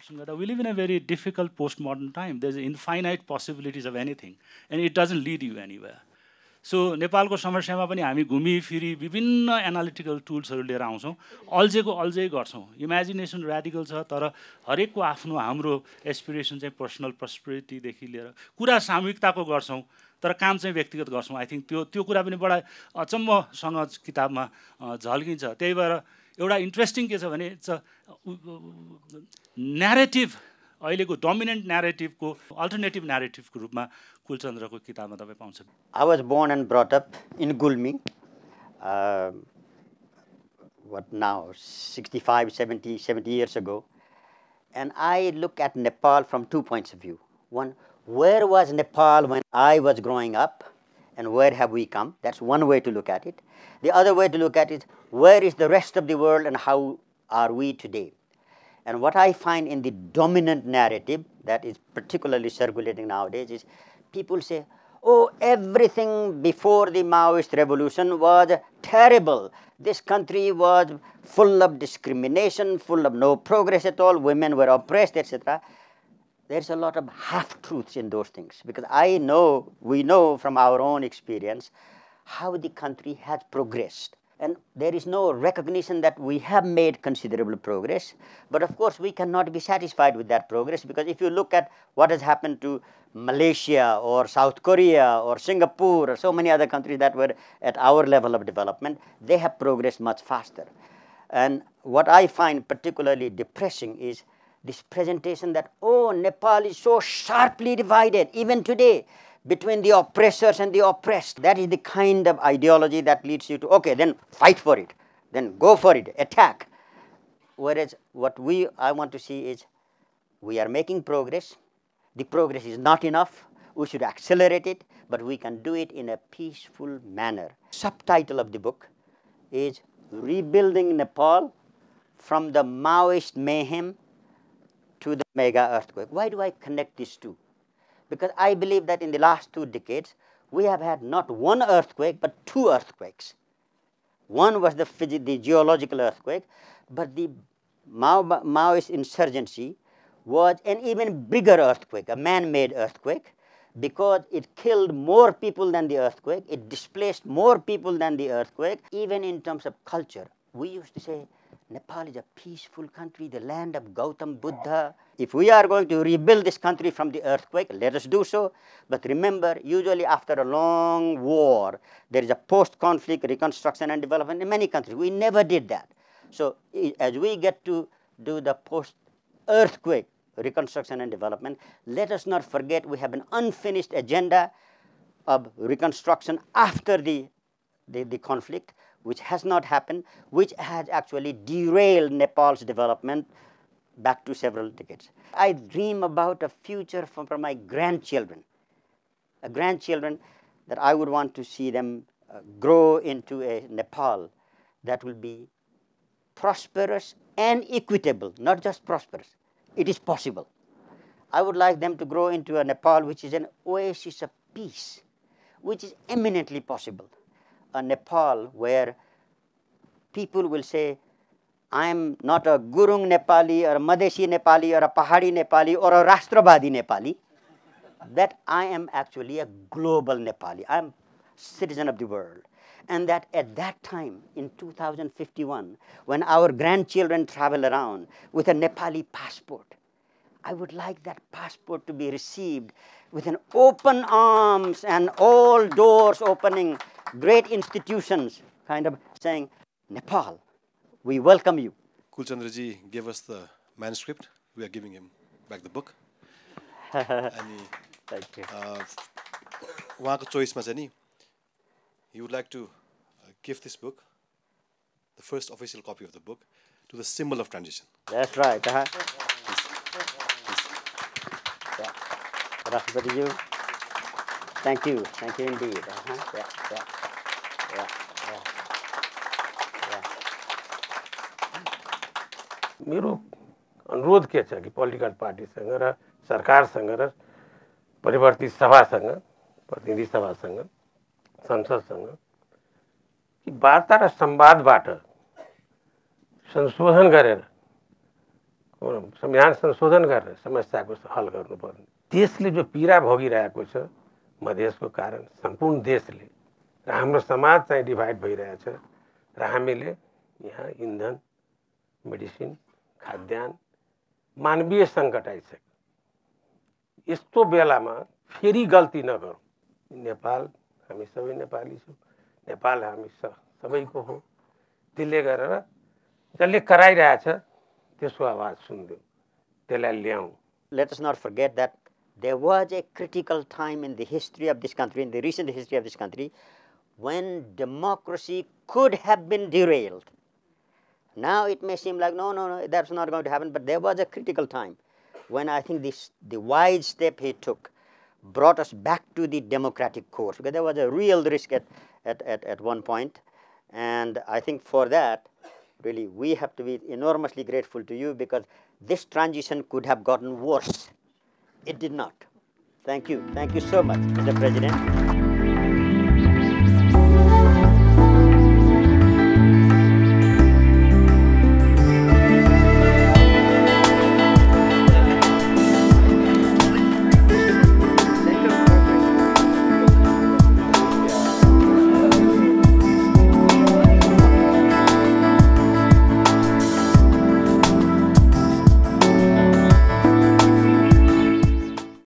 question गर्दा we live in a very difficult postmodern time. There's infinite possibilities of anything and it doesn't lead you anywhere. सो नेपालको समस्यामा पनि हामी घुमिफिरी विभिन्न analytical टुल्सहरू लिएर आउँछौँ, अल्झेको अल्झै गर्छौँ। इमेजिनेसन ऱ्याडिकल छ, तर हरेकको आफ्नो हाम्रो एस्पिरेसन चाहिँ पर्सनल प्रस्पेरिटीदेखि लिएर कुरा सामूहिकताको गर्छौँ, तर काम चाहिँ व्यक्तिगत गर्छौँ। आई थिङ्क त्यो कुरा पनि बडा अचम्मसँग किताबमा झल्किन्छ। त्यही भएर एउटा इन्ट्रेस्टिङ के छ भने न्यारेटिभ, अहिलेको डोमिनेन्ट न्यारेटिभको अल्टरनेटिभ न्यारेटिभको रूपमा कुलचन्द्रको किताबमा तपाईँ पाउँछ। I was born and brought up in Gulmi, what now, 65, 70 years ago. And I look at Nepal from 2 points of view. One, where was Nepal when I was growing up and where have we come? That's one way to look at it. The other way to look at it, where is the rest of the world and how are we today? And what I find in the dominant narrative that is particularly circulating nowadays is people say, oh, everything before the Maoist revolution was terrible. This country was full of discrimination, full of no progress at all, women were oppressed, etc. There's a lot of half-truths in those things, because we know from our own experience how the country has progressed. And there is no recognition that we have made considerable progress. But of course, we cannot be satisfied with that progress, because if you look at what has happened to Malaysia or South Korea or Singapore or so many other countries that were at our level of development, they have progressed much faster. And what I find particularly depressing is this presentation that, oh, Nepal is so sharply divided, even today, between the oppressors and the oppressed. That is the kind of ideology that leads you to, okay, then fight for it, then go for it, attack. Whereas what I want to see is we are making progress. The progress is not enough. We should accelerate it, but we can do it in a peaceful manner. Subtitle of the book is Rebuilding Nepal from the Maoist Mayhem to the Mega Earthquake. Why do I connect these two? Because I believe that in the last 2 decades, we have had not one earthquake, but 2 earthquakes. One was the geological earthquake, but the Maoist insurgency was an even bigger earthquake, a man-made earthquake, because it killed more people than the earthquake, it displaced more people than the earthquake. Even in terms of culture, we used to say, Nepal is a peaceful country, the land of Gautam Buddha. If we are going to rebuild this country from the earthquake, let us do so. But remember, usually after a long war, there is a post-conflict reconstruction and development in many countries. We never did that. So as we get to do the post-earthquake reconstruction and development, let us not forget we have an unfinished agenda of reconstruction after the conflict, which has not happened, which has actually derailed Nepal's development back to several decades. I dream about a future for my grandchildren, that I would want to see them grow into a Nepal that will be prosperous and equitable, not just prosperous. It is possible. I would like them to grow into a Nepal which is an oasis of peace, which is eminently possible. A Nepal where people will say, I am not a Gurung Nepali or a Madesi Nepali or a Pahadi Nepali or a Rashtrabadi Nepali, that I am actually a global Nepali. I am citizen of the world. And that at that time, in 2051, when our grandchildren travel around with a Nepali passport, I would like that passport to be received with an open arms and all doors opening, great institutions kind of saying, Nepal, we welcome you. Kulchandraji gave us the manuscript. We are giving him back the book. Thank you. उहाँको चोइसमा चाहिँ नि, he would like to give this book, the first official copy of the book, to the symbol of transition. That's right. Please. Yeah. Rashtrapati, thank you indeed. मेरो अनुरोध के छ कि political पार्टीसँग र सरकारसँग र परिवर्तित सभासँग, प्रतिनिधि सभासँग, संसदसँग कि वार्ता र संवादबाट संशोधन गरेर संविधान संशोधन गरेर समस्याको हल गर्नुपर्ने। देशले जो पीडा भोगिरहेको छ मधेसको कारण, सम्पूर्ण देशले, र हाम्रो समाज चाहिँ डिभाइड भइरहेछ, र हामीले यहाँ इन्धन, मेडिसिन, खाद्यान्न, मानवीय सङ्कट आइसक्यो। यस्तो बेलामा फेरि गल्ती नगरौँ। नेपाल हामी सबै नेपाली छौँ, नेपाल हामी सबैको हो। त्यसले गरेर जसले कराइरहेछ त्यसको आवाज सुनिदेऊ, त्यसलाई ल्याउँ। Let us not forget that there was a critical time in the history of this country, in the recent history of this country, when democracy could have been derailed. Now it may seem like, no, that's not going to happen, but there was a critical time when I think the wide step he took brought us back to the democratic course, because there was a real risk at one point. And I think for that, really, we have to be enormously grateful to you, because this transition could have gotten worse. It did not. Thank you. Thank you so much, Mr. President.